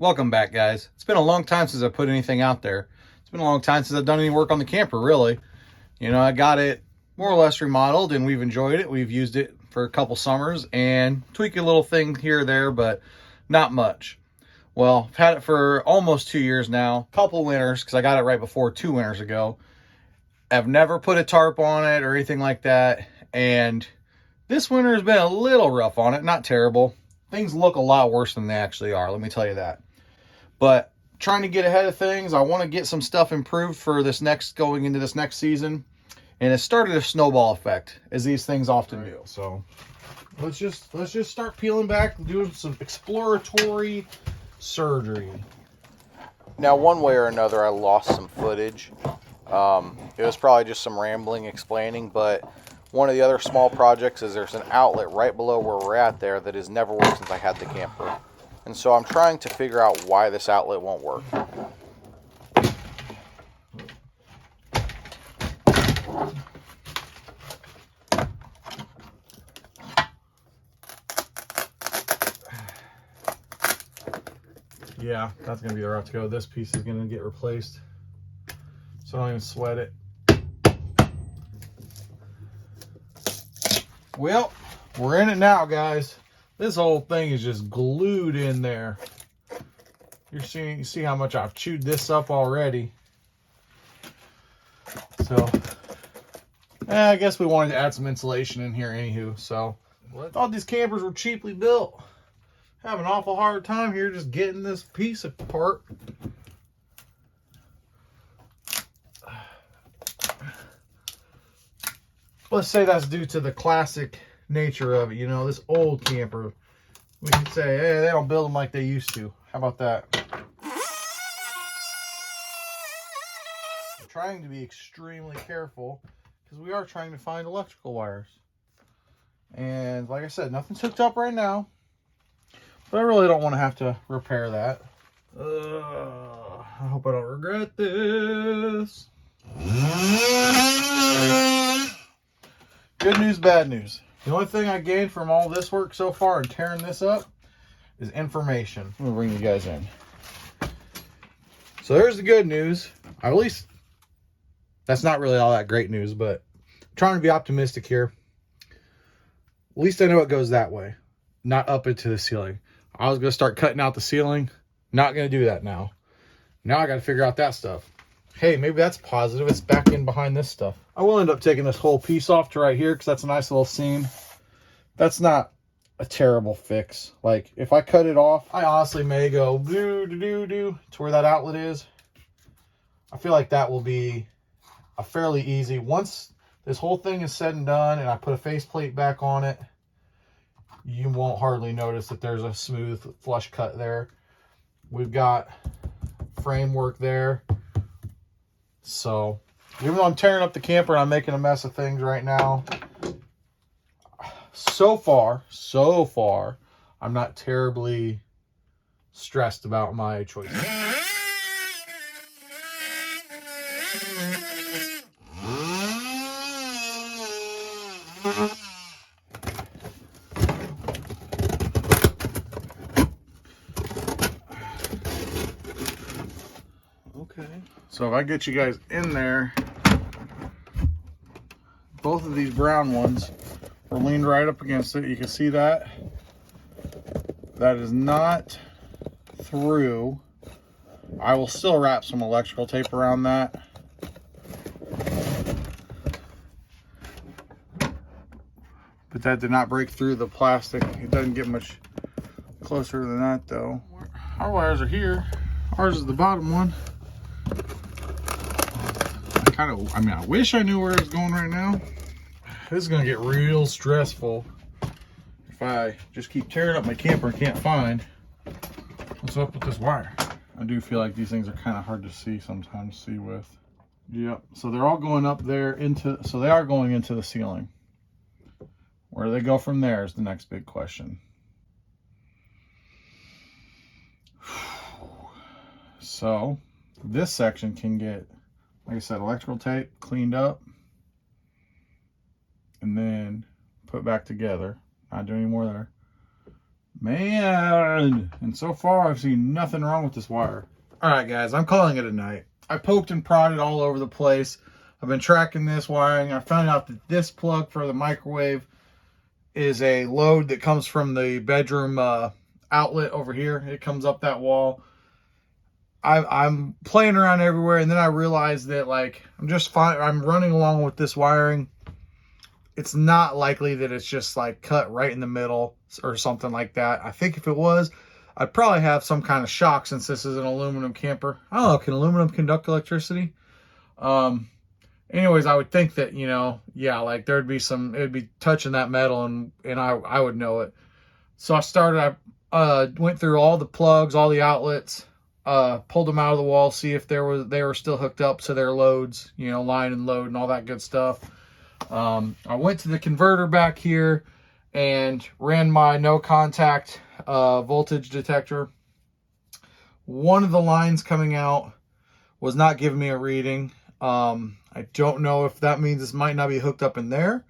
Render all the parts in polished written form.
Welcome back, guys. It's been a long time since I put anything out there. It's been a long time since I've done any work on the camper, really. I got it more or less remodeled, and we've enjoyed it. We've used it for a couple summers and tweak a little thing here or there, but not much. Well, I've had it for almost 2 years now, couple winters, because I got it right before 2 winters ago. I've never put a tarp on it or anything like that, and this winter has been a little rough on it, not terrible. Things look a lot worse than they actually are, let me tell you that. But trying to get ahead of things, I want to get some stuff improved for going into this next season. And it started a snowball effect, as these things often do. So let's just start peeling back and doing some exploratory surgery. Now, one way or another, I lost some footage. It was probably just some rambling explaining, but one of the other small projects is there's an outlet right below where we're at there that has never worked since I had the camper. And so I'm trying to figure out why this outlet won't work. Yeah, that's going to be the route to go. This piece is going to get replaced, so don't even sweat it. Well, we're in it now, guys. This whole thing is just glued in there. You see how much I've chewed this up already. So, I guess we wanted to add some insulation in here anywho. So, I thought these campers were cheaply built. Have an awful hard time here just getting this piece apart. Let's say that's due to the classic nature of it. This old camper, we can say, hey, they don't build them like they used to. How about that? I'm trying to be extremely careful because we are trying to find electrical wires. And like I said, nothing's hooked up right now, but I really don't want to have to repair that. I hope I don't regret this. Good news, bad news. The only thing I gained from all this work so far and tearing this up is information. I'm going to bring you guys in. So there's the good news. At least that's not really all that great news, but I'm trying to be optimistic here. At least I know it goes that way, not up into the ceiling. I was going to start cutting out the ceiling. Not going to do that now. Now I got to figure out that stuff. Hey, maybe that's positive. It's back in behind this stuff. I will end up taking this whole piece off to right here because that's a nice little seam. That's not a terrible fix. Like, if I cut it off, I honestly may go to where that outlet is. I feel like that will be a fairly easy. Once this whole thing is said and done and I put a faceplate back on it, you won't hardly notice that there's a smooth flush cut there. We've got framework there. So, even though I'm tearing up the camper and I'm making a mess of things right now, so far, I'm not terribly stressed about my choices. Okay. So if I get you guys in there, both of these brown ones are leaned right up against it. You can see that. That is not through. I will still wrap some electrical tape around that. But that did not break through the plastic. It doesn't get much closer than that though. Our wires are here. Ours is the bottom one. I wish I knew where it's going right now. This is gonna get real stressful if I just keep tearing up my camper and can't find what's up with this wire. I do feel like these things are kind of hard to see sometimes, with. Yep, so they're all going up there so they are going into the ceiling. Where do they go from there is the next big question. So this section can get, like I said, electrical tape cleaned up and then put back together. Not doing any more there. Man, and so far I've seen nothing wrong with this wire. All right, guys, I'm calling it a night. I poked and prodded all over the place. I've been tracking this wiring. I found out that this plug for the microwave is a load that comes from the bedroom outlet over here. It comes up that wall. I'm playing around everywhere, and then I realized that, like, I'm just fine. I'm running along with this wiring. It's not likely that it's just like cut right in the middle or something like that. I think if it was, I'd probably have some kind of shock, since this is an aluminum camper. I don't know, can aluminum conduct electricity? Anyways, I would think that, you know, yeah, like there'd be some, it'd be touching that metal, and I would know it. So I went through all the plugs, all the outlets, pulled them out of the wall, see if they were still hooked up to their loads, you know, line and load and all that good stuff. I went to the converter back here and ran my no contact voltage detector. One of the lines coming out was not giving me a reading. I don't know if that means this might not be hooked up in there,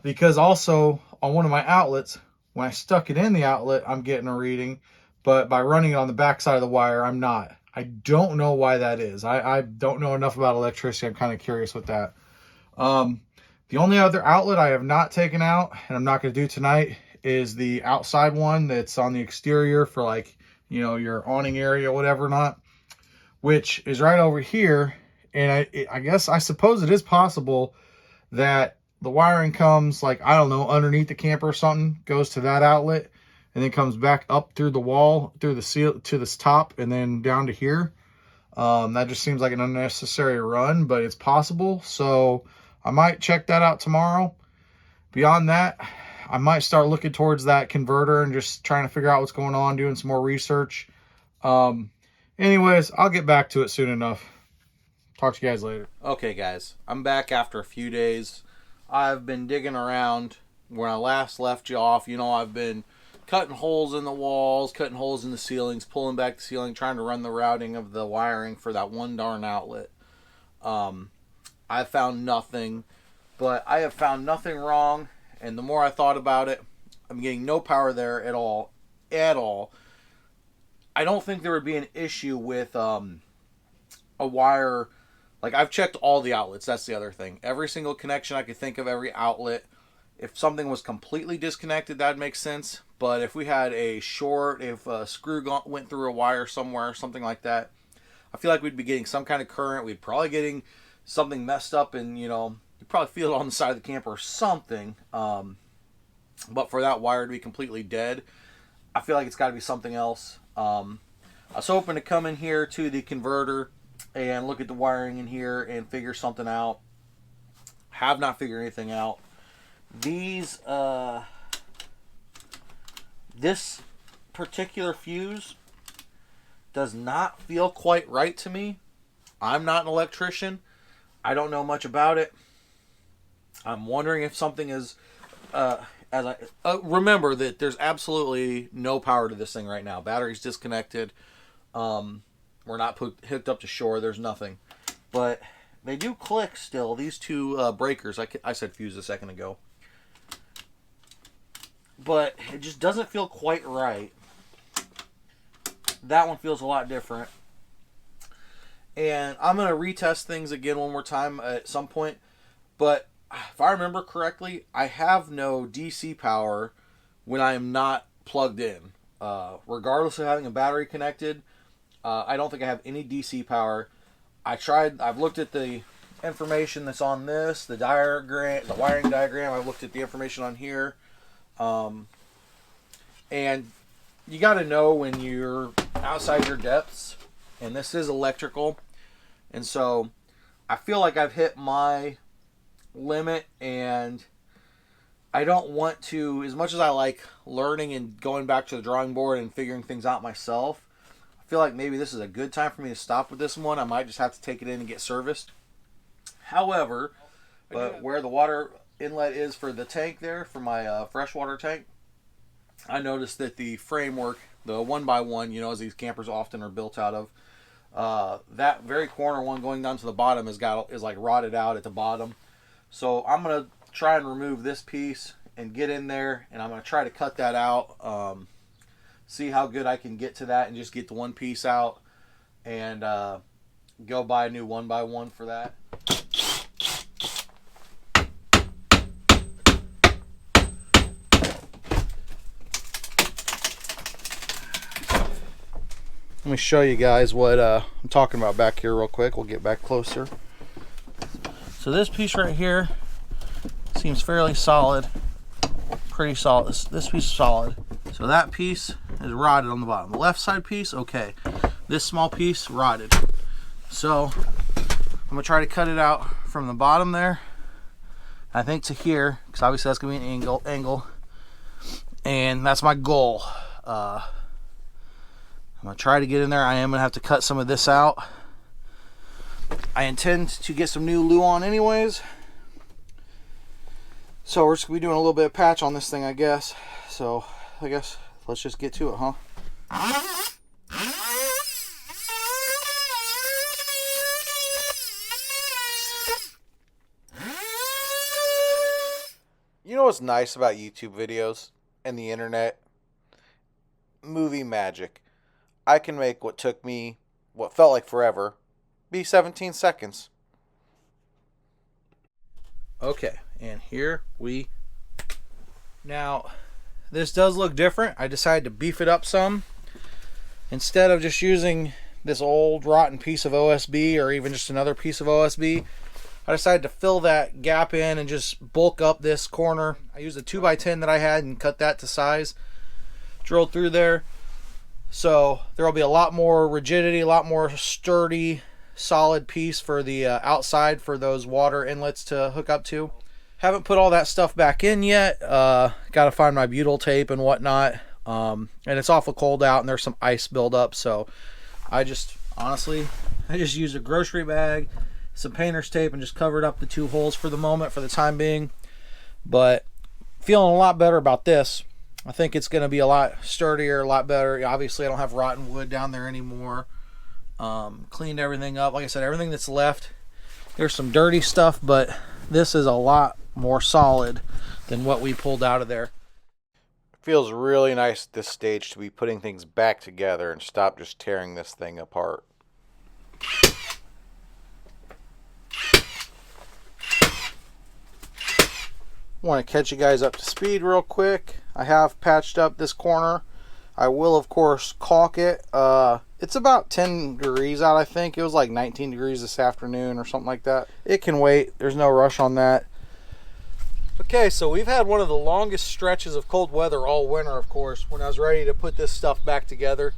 because also on one of my outlets, when I stuck it in the outlet, I'm getting a reading, but by running it on the back side of the wire, I'm not. I don't know why that is. I don't know enough about electricity. I'm kind of curious with that. The only other outlet I have not taken out, and I'm not going to do tonight, is the outside one that's on the exterior for, like, you know, your awning area, whatever not, which is right over here. And I suppose it is possible that the wiring comes, like, I don't know, underneath the camper or something, goes to that outlet, and then comes back up through the wall, through the seal to this top, and then down to here. That just seems like an unnecessary run, but it's possible. So I might check that out tomorrow. Beyond that, I might start looking towards that converter and just trying to figure out what's going on, doing some more research. Anyways, I'll get back to it soon enough. Talk to you guys later. Okay, guys, I'm back after a few days. I've been digging around where I last left you off. You know, I've been cutting holes in the walls, cutting holes in the ceilings, pulling back the ceiling, trying to run the routing of the wiring for that one darn outlet. I found nothing, but I have found nothing wrong, and the more I thought about it, I'm getting no power there at all. I don't think there would be an issue with a wire. Like, I've checked all the outlets. That's the other thing. Every single connection I could think of, every outlet. If something was completely disconnected, that'd make sense. But if we had a short, if a screw went through a wire somewhere, something like that, I feel like we'd be getting some kind of current. We'd probably getting something messed up, and, you know, you'd probably feel it on the side of the camper or something. But for that wire to be completely dead, I feel like it's got to be something else. I was hoping to come in here to the converter and look at the wiring in here and figure something out. Have not figured anything out. These, this particular fuse does not feel quite right to me. I'm not an electrician. I don't know much about it. I'm wondering if something is, remember that there's absolutely no power to this thing right now. Battery's disconnected. We're not hooked up to shore. There's nothing. But they do click still. These two breakers. I said fuse a second ago. But it just doesn't feel quite right. That one feels a lot different. And I'm going to retest things again one more time at some point. But if I remember correctly, I have no DC power when I am not plugged in. Regardless of having a battery connected, I don't think I have any DC power. I've looked at the information that's on this, the diagram, the wiring diagram. I've looked at the information on here. And you got to know when you're outside your depths, and this is electrical. And so I feel like I've hit my limit, and I don't want to, as much as I like learning and going back to the drawing board and figuring things out myself, I feel like maybe this is a good time for me to stop with this one. I might just have to take it in and get serviced. However, but where the water inlet is for the tank there, for my freshwater tank, I noticed that the framework, the 1x1, you know, as these campers often are built out of, that very corner one going down to the bottom is like rotted out at the bottom. So I'm going to try and remove this piece and get in there, and I'm going to try to cut that out, see how good I can get to that, and just get the one piece out and go buy a new 1x1 for that. Let me show you guys what I'm talking about back here real quick. We'll get back closer. So this piece right here seems fairly solid, pretty solid. This piece is solid. So that piece is rotted on the bottom. The left side piece, okay. This small piece, rotted. So I'm gonna try to cut it out from the bottom there, I think, to here, because obviously that's gonna be an angle, and that's my goal. I'm going to try to get in there. I am going to have to cut some of this out. I intend to get some new glue on anyways. So we're just going to be doing a little bit of patch on this thing, I guess. So I guess let's just get to it, huh? You know what's nice about YouTube videos and the internet? Movie magic. I can make what took me, what felt like forever, be 17 seconds. Okay, and here we... Now, this does look different. I decided to beef it up some. Instead of just using this old rotten piece of OSB or even just another piece of OSB, I decided to fill that gap in and just bulk up this corner. I used a 2x10 that I had and cut that to size. Drilled through there. So there will be a lot more rigidity, a lot more sturdy, solid piece for the outside for those water inlets to hook up to. Haven't put all that stuff back in yet. Got to find my butyl tape and whatnot. And it's awful cold out and there's some ice buildup. So I just, honestly, I just used a grocery bag, some painter's tape, and just covered up the 2 holes for the moment, for the time being. But feeling a lot better about this. I think it's going to be a lot sturdier, a lot better. Obviously, I don't have rotten wood down there anymore. Cleaned everything up. Like I said, everything that's left, there's some dirty stuff, but this is a lot more solid than what we pulled out of there. It feels really nice at this stage to be putting things back together and stop just tearing this thing apart. Want to catch you guys up to speed real quick. I have patched up this corner. I will, of course, caulk it. It's about 10 degrees out, I think. It was like 19 degrees this afternoon or something like that. It can wait. There's no rush on that. Okay, so we've had one of the longest stretches of cold weather all winter, of course, when I was ready to put this stuff back together,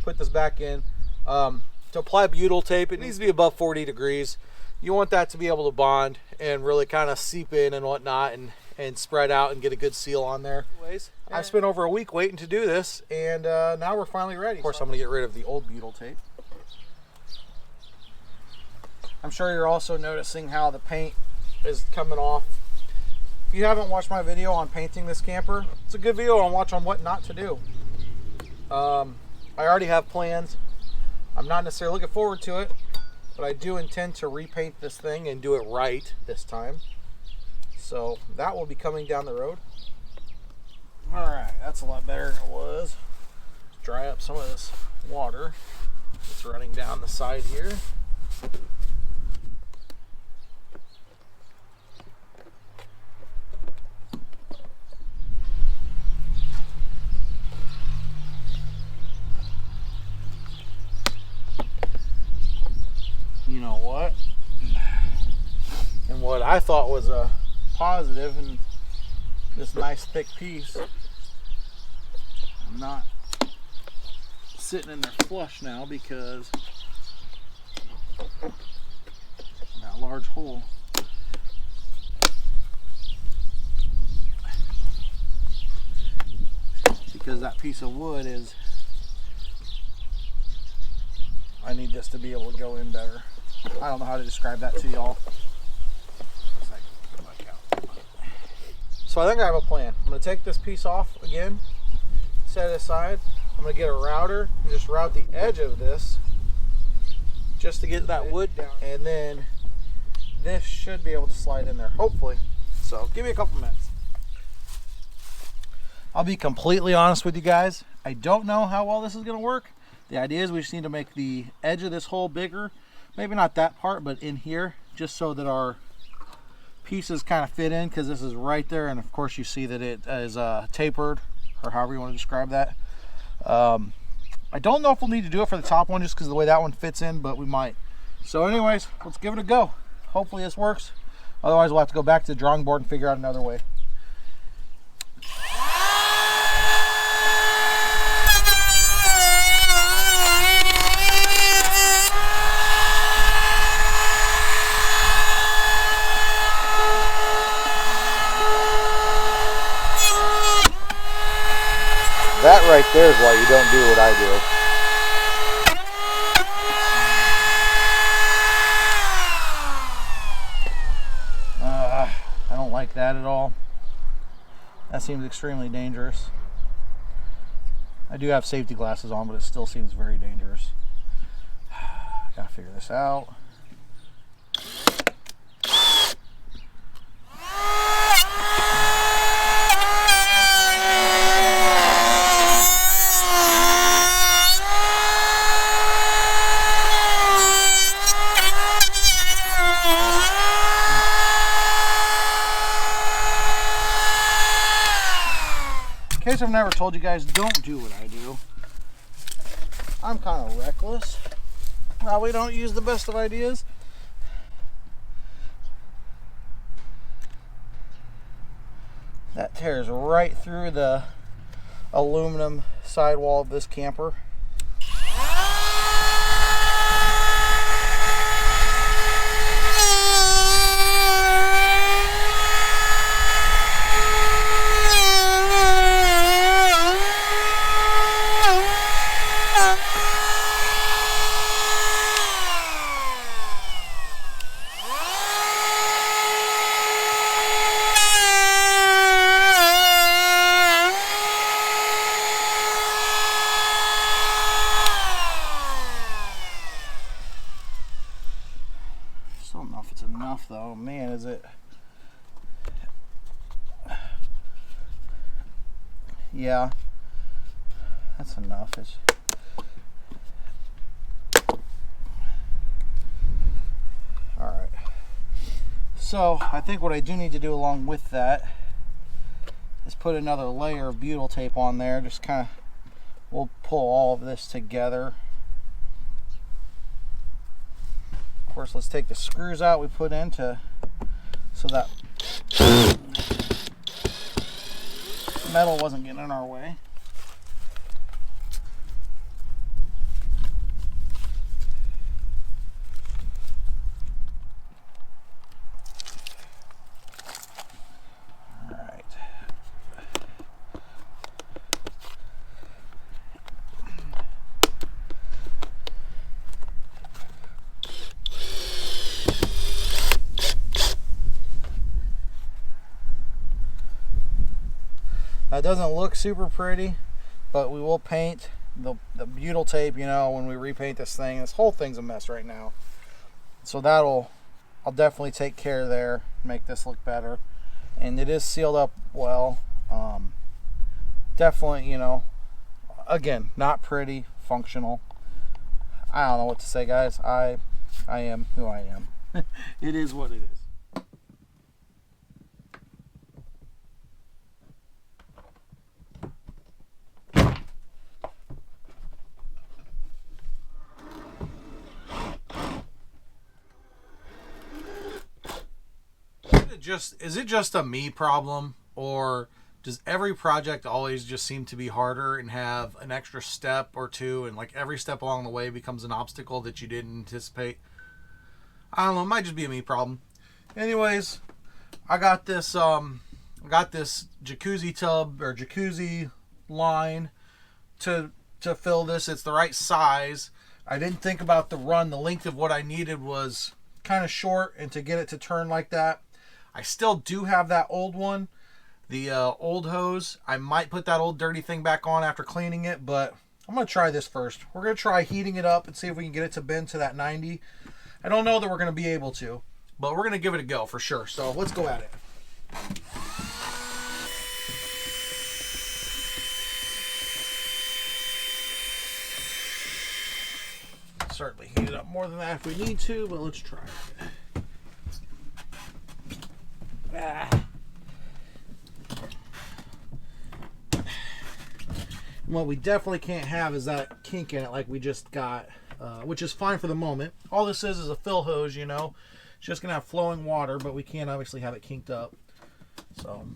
put this back in. To apply butyl tape, it needs to be above 40 degrees. You want that to be able to bond and really kind of seep in and whatnot, and spread out and get a good seal on there. Anyways, I've spent over a week waiting to do this, and now we're finally ready. Of course, I'm going to get rid of the old butyl tape. I'm sure you're also noticing how the paint is coming off. If you haven't watched my video on painting this camper, it's a good video on watch on what not to do. I already have plans. I'm not necessarily looking forward to it, but I do intend to repaint this thing and do it right this time. So that will be coming down the road. All right, that's a lot better than it was. Let's dry up some of this water that's running down the side here. You know what? And what I thought was a positive in this nice thick piece, I'm not sitting in there flush now because that large hole. Because that piece of wood is, I need this to be able to go in better. I don't know how to describe that to y'all. So I think I have a plan. I'm going to take this piece off again, set it aside. I'm going to get a router and just route the edge of this just to get that wood down. And then this should be able to slide in there, hopefully. So give me a couple minutes. I'll be completely honest with you guys. I don't know how well this is going to work. The idea is we just need to make the edge of this hole bigger. Maybe not that part, but in here, just so that our pieces kind of fit in, because this is right there, and of course you see that it is tapered, or however you want to describe that. I don't know if we'll need to do it for the top one just because of the way that one fits in, but we might. So anyways, let's give it a go. Hopefully this works. Otherwise we'll have to go back to the drawing board and figure out another way. That right there is why you don't do what I do. I don't like that at all. That seems extremely dangerous. I do have safety glasses on, but it still seems very dangerous. Gotta figure this out. In case I've never told you guys, don't do what I do. I'm kind of reckless. Probably don't use the best of ideas. That tears right through the aluminum sidewall of this camper. I don't know if it's enough though. Man, is it? Yeah, that's enough. Alright. So, I think what I do need to do along with that is put another layer of butyl tape on there. Just kind of, we'll pull all of this together. Of course, let's take the screws out we put in so that metal wasn't getting in our way. It doesn't look super pretty, but we will paint the butyl tape, you know, when we repaint this thing. This whole thing's a mess right now. So I'll definitely take care there, make this look better. And it is sealed up well. Definitely, you know, again, not pretty, functional. I don't know what to say, guys. I am who I am. It is what it is. Is it just a me problem, or does every project always just seem to be harder and have an extra step or two, and like every step along the way becomes an obstacle that you didn't anticipate? I don't know, it might just be a me problem. Anyways, I got this jacuzzi tub or jacuzzi line to fill this. It's the right size. I didn't think about the length of what I needed was kind of short, and to get it to turn like that. I still do have that old one, the old hose. I might put that old dirty thing back on after cleaning it, but I'm going to try this first. We're going to try heating it up and see if we can get it to bend to that 90. I don't know that we're going to be able to, but we're going to give it a go for sure. So let's go at it. certainly heat it up more than that if we need to, but let's try it. And what we definitely can't have is that kink in it like we just got, which is fine for the moment. All this is a fill hose, you know. It's just going to have flowing water, but we can't obviously have it kinked up. So...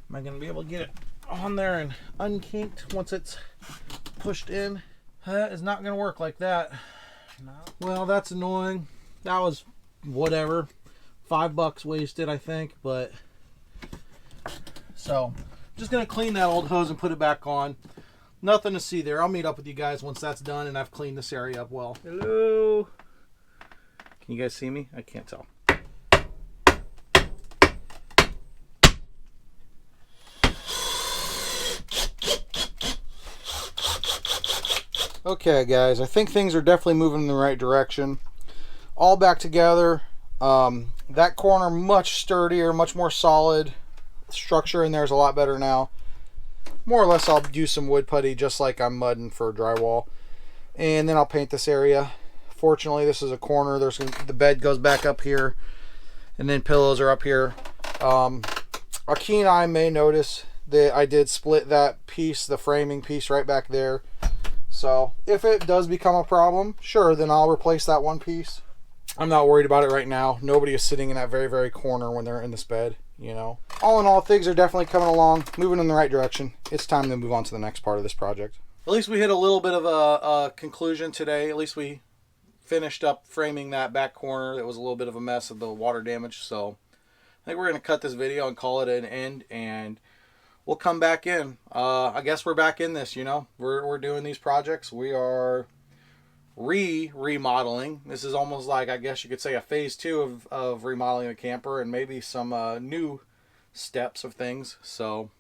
Am I going to be able to get it on there and unkinked once it's pushed in? That is not going to work like that. No. Well, that's annoying. That was whatever. $5 wasted, I think. But so, just going to clean that old hose and put it back on. Nothing to see there. I'll meet up with you guys once that's done and I've cleaned this area up well. Hello. Can you guys see me? I can't tell. Okay, guys, I think things are definitely moving in the right direction. All back together. That corner much sturdier, much more solid. Structure in there is a lot better now. More or less, I'll do some wood putty just like I'm mudding for drywall. And then I'll paint this area. Fortunately, this is a corner. The bed goes back up here. And then pillows are up here. A keen eye may notice that I did split that piece, the framing piece right back there. So if it does become a problem, sure, then I'll replace that one piece. I'm not worried about it right now. Nobody is sitting in that very, very corner when they're in this bed, you know. All in all, things are definitely coming along, moving in the right direction. It's time to move on to the next part of this project. At least we hit a little bit of a conclusion today. At least we finished up framing that back corner. That was a little bit of a mess of the water damage. So I think we're going to cut this video and call it an end, and we'll come back in. I guess we're back in this, you know. We're doing these projects. We are remodeling. This is almost like, I guess you could say, a phase 2 of remodeling a camper, and maybe some new steps of things. So,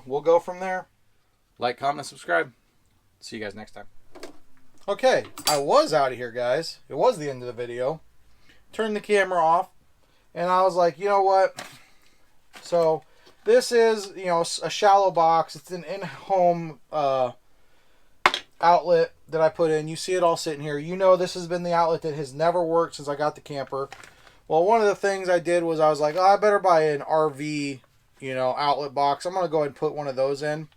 we'll go from there. Like, comment, and subscribe. See you guys next time. Okay, I was out of here, guys. It was the end of the video. Turned the camera off, and I was like, you know what? So this is, you know, a shallow box. It's an in-home outlet that I put in. You see it all sitting here. You know this has been the outlet that has never worked since I got the camper. Well, one of the things I did was I was like, oh, I better buy an RV, you know, outlet box. I'm going to go ahead and put one of those in.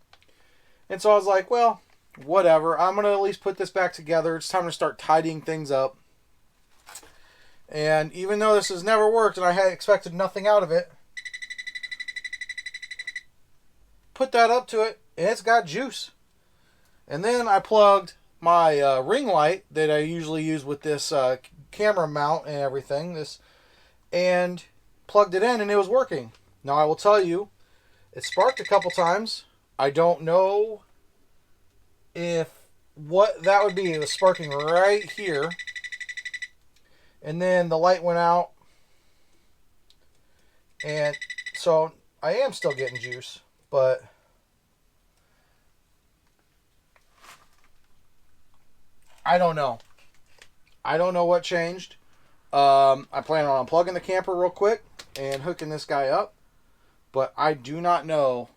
And so I was like, well, whatever. I'm going to at least put this back together. It's time to start tidying things up. And even though this has never worked and I had expected nothing out of it, put that up to it and it's got juice. And then I plugged my ring light that I usually use with this camera mount and everything, and plugged it in, and it was working. Now I will tell you, it sparked a couple times. I don't know what that would be. It was sparking right here, and then the light went out, and so I am still getting juice, but I don't know. I don't know what changed. I plan on unplugging the camper real quick and hooking this guy up, but I do not know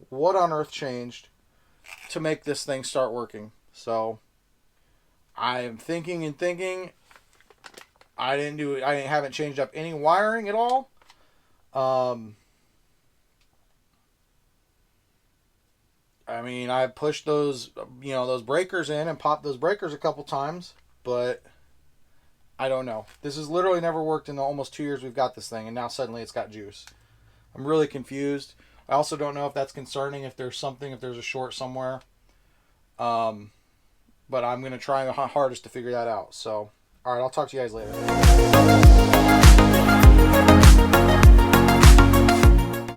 what on earth changed to make this thing start working. So I am thinking and thinking. I haven't changed up any wiring at all. I mean, I pushed those, you know, those breakers in and popped those breakers a couple times, but I don't know. This has literally never worked in the almost 2 years we've got this thing, and now suddenly it's got juice. I'm really confused. I also don't know if that's concerning, if there's a short somewhere. But I'm going to try my hardest to figure that out. So, all right, I'll talk to you guys later.